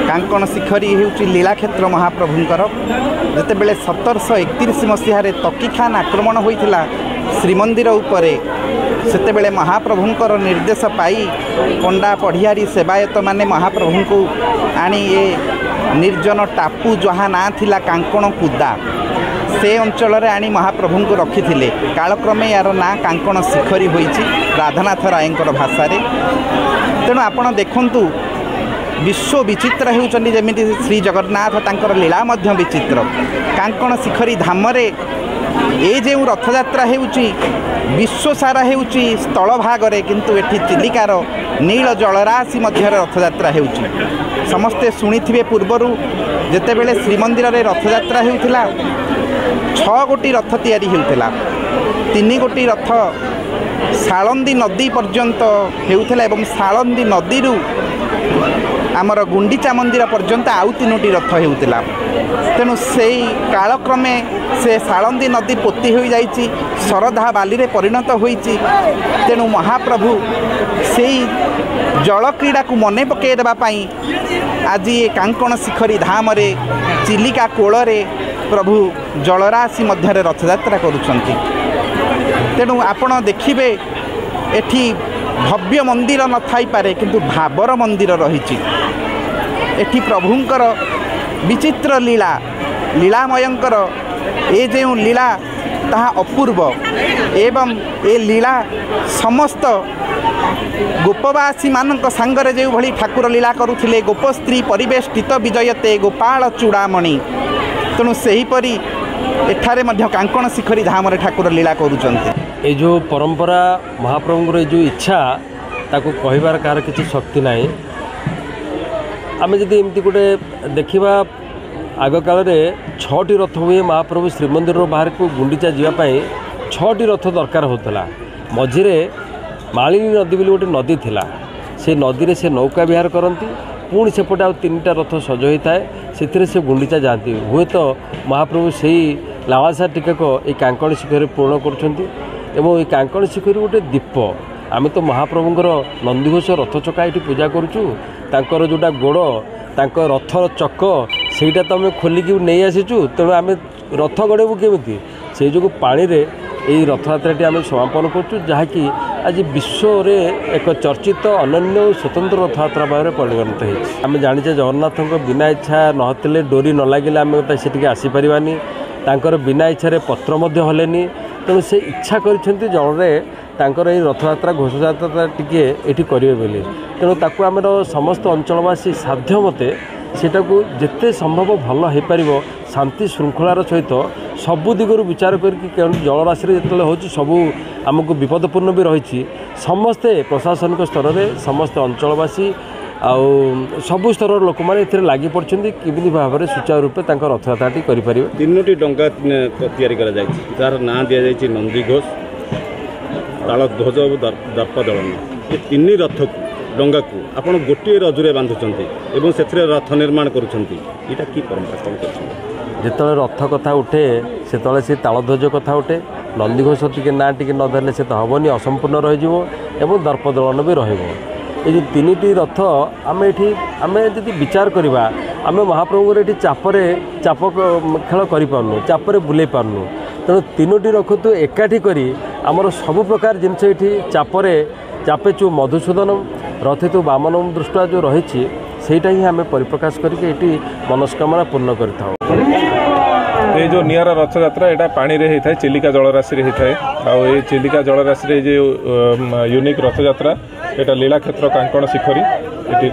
कांकण शिखरी होउची लीलाक्षेत्र महाप्रभुंकर जितेबले 1731 मसीह तकी खान आक्रमण होइथिला श्रीमंदिर उपरे सेतेबेले महाप्रभुंकर निर्देश पाई पंडा पढ़ियारी सेवायत माने महाप्रभु को आनी ये निर्जन टापू जहाँ ना थिला कांकण कुदा से अंचल आनी महाप्रभु को रखी कालक्रमे यार ना कांकण शिखरी होइछि राधानाथ रायंकर भाषा तेणु आपण देखंतु विश्व विचित्र होउचंदी जेमिति श्री जगन्नाथ तांकर लीला मध्य विचित्र कांकण शिखरी धामरे ए जे रथयात्रा हेउची विश्व सारा हेउची स्थल भागरे किंतु एठी चिलिकार नील जलराशि मध्य रथयात्रा हेउची समस्ते शुणिथिबे पूर्वरु जेतेबेले श्रीमंदिर रे रथयात्रा हेउथिला 6 गोटी रथ तैयारी हेउथिला 3 गोटी रथ सालंदी नदी पर्यंत हेउथिला एवं सालंदी नदी रु आमर गुंडीचा मंदिर पर्यंत आउ 3टी रथ हेउथिला तेणु से कालक्रमे से सालंदी नदी पोती हो जाइछि शरधा बाली रे परिणत होइछि तेणु महाप्रभु से जल क्रीड़ा को मने पकई देबा पई आज ये कांकण शिखरी धाम रे चिलिका कोଳରେ प्रभु जलराशि मध्य रथयात्रा करुछंती तेणु आपण देखिबे एठी भव्य मंदिर न थाई पारे किंतु भावर मंदिर रही एठी प्रभुंकर विचित्र लीला लीलामयंकर ए जो लीला ताहा अपूर्व एवं ए लीला समस्त गोपवासी मानक सांगरे जो भली ठाकुर लीला करुथिले गोपस्त्री परिवेष्टित विजयते गोपाल चूड़ामणि तेणु सेहीपरि एठारे मध्य कांकण शिखरी धाम रे ठाकुर लीला करुचंती ये जो परंपरा महाप्रभुर जो इच्छा ताको कहिबार कार किसी शक्ति ना आम जदि एमती गोटे देखा आग काल 6टी रथ हुए महाप्रभु श्रीमंदिर बाहर को गुंडीचा जावाई 6टी रथ दरकार होता मझिरे मालिनी नदी बोली गोटे नदी थिला से नदी रे से नौका विहार करती पुणी सेपटे आ 3टा रथ सज होता है से गुंडीचा जाती हुए तो महाप्रभु से लावासा टीकाक ये कांकण शिखर पूर्ण कर कांकण शिखर गोटे दीप आम तो महाप्रभुंर नंदीघोष रथ चका ये पूजा करुँ जोटा गोड़ तांक रथर चक सेटा तो आम खोलिकी नहीं आसीचु तेणु आम रथ गड़ेबू केमी से जो पानी रे यही रथयात्राटी आम समापन करुँ जहाँकि आज विश्व में एक चर्चित अनन्य स्वतंत्र रथयात्रा भाव में परिगणित होती आम जाचे जगन्नाथ बिना इच्छा नहले डोरी न लगे आम से आसीपारानी तांकर बिना इच्छा पत्र हलेनी तेणु से इच्छा करछंती जड़े तांकर ये रथयात्रा घोषयात्रा टिके एठी करिवे बोली तेणु ताकू आम समस्त अंचलवासी साध्य मते सेटा को जिते संभव भल हो पार शांति श्रृंखलार सहित सबु दिगरु विचार करके जलराशि जो हो सबू आमको विपदपूर्ण भी रही समस्ते प्रशासनिक स्तर में समस्त अंचलवासी आउ सबु स्तर लोक मैंने लगी पड़ते किमी भाव में सुचारू रूपे रथयात्राटी करें 3टी डंगा तार ना दि जाए नंदीघोष तालध्वज और दर्पदलन ये 3 रथ डंगा को आप गोटे रजुरे बांधुंट से रथ निर्माण करुँचा कि परंपरा कौन कर जो रथ कथा उठे से से तालध्वज कथा उठे नंदीघोष टी ना टी नधरले से तो हेनी असंपूर्ण रही दर्पदलन भी रही 3टी रथ आम ये आम जब विचार करवा आम महाप्रभुर ये चापरे चाप खेल कर चापरे बुले पार्नु तेणु 3टी रथ तो एकाठी करी आमर सब प्रकार जिनस ये चापरे ଚାପେଚୁ ମଧୁସୂଦନମ୍ ରଥିତୁ ବାମନମ୍ ଦୃଷ୍ଟା ଯେଉଁ ରହିଛି ସେଇଟା ହିଁ ଆମେ ପରିପ୍ରକାଶ କରିକି ଏଠି ମନସ୍କାମନା ପୂର୍ଣ୍ଣ କରିଥାଉ। ये जो निरा रथयात्रा यहाँ पानी रे होता है चिलिका जलराशि होता है आउ ये चिलिका जलराशि जो यूनिक रथयात्रा यहाँ लीलाक्षेत्र कांकण शिखरी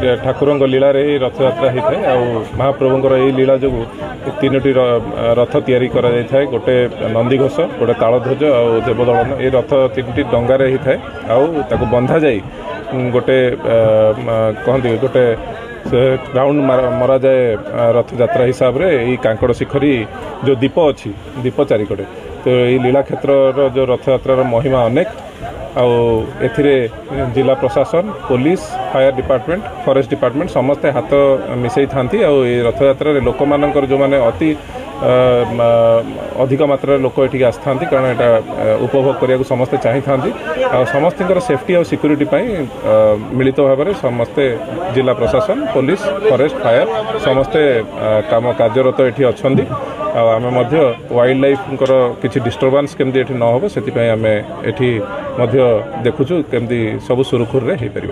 ये ठाकुर लीला रथयात्रा होता है आउ महाप्रभुंर ये लीला जो 3टी रथ तैयारी करा जाए गोटे नंदीघोष गोटे तालध्वज और देवदलन ये रथ 3टी डंगार होता है आउ बंधा जाए गोटे कहते गोटे राउंड मरा जाए रथयात्रा हिसाब रे ये कांकड़ शिखरी जो दीप अच्छी दीप चारिकड़े तो ये लीला क्षेत्र जो रथयात्रार महिमा अनेक आथिरे जिला प्रशासन police fire department forest department समस्ते हाथ मिसई था रथयात्रा लोक मानकर जो माने अति अधिक मात्रा लोक ये आसता कारण यहाँ उपभोग करने को समस्ते चाही था समस्त सेफ्टी और सिक्यूरीटी मिलित भाव में समस्ते जिला प्रशासन पुलिस फॉरेस्ट फायर समस्ते काम कार्यरत ये अच्छा आम वाइल्ड लाइफ किसी डिस्टर्बान्स केमती न हो से आम ये देखुचु केमती सब सुरुखुर हो पार।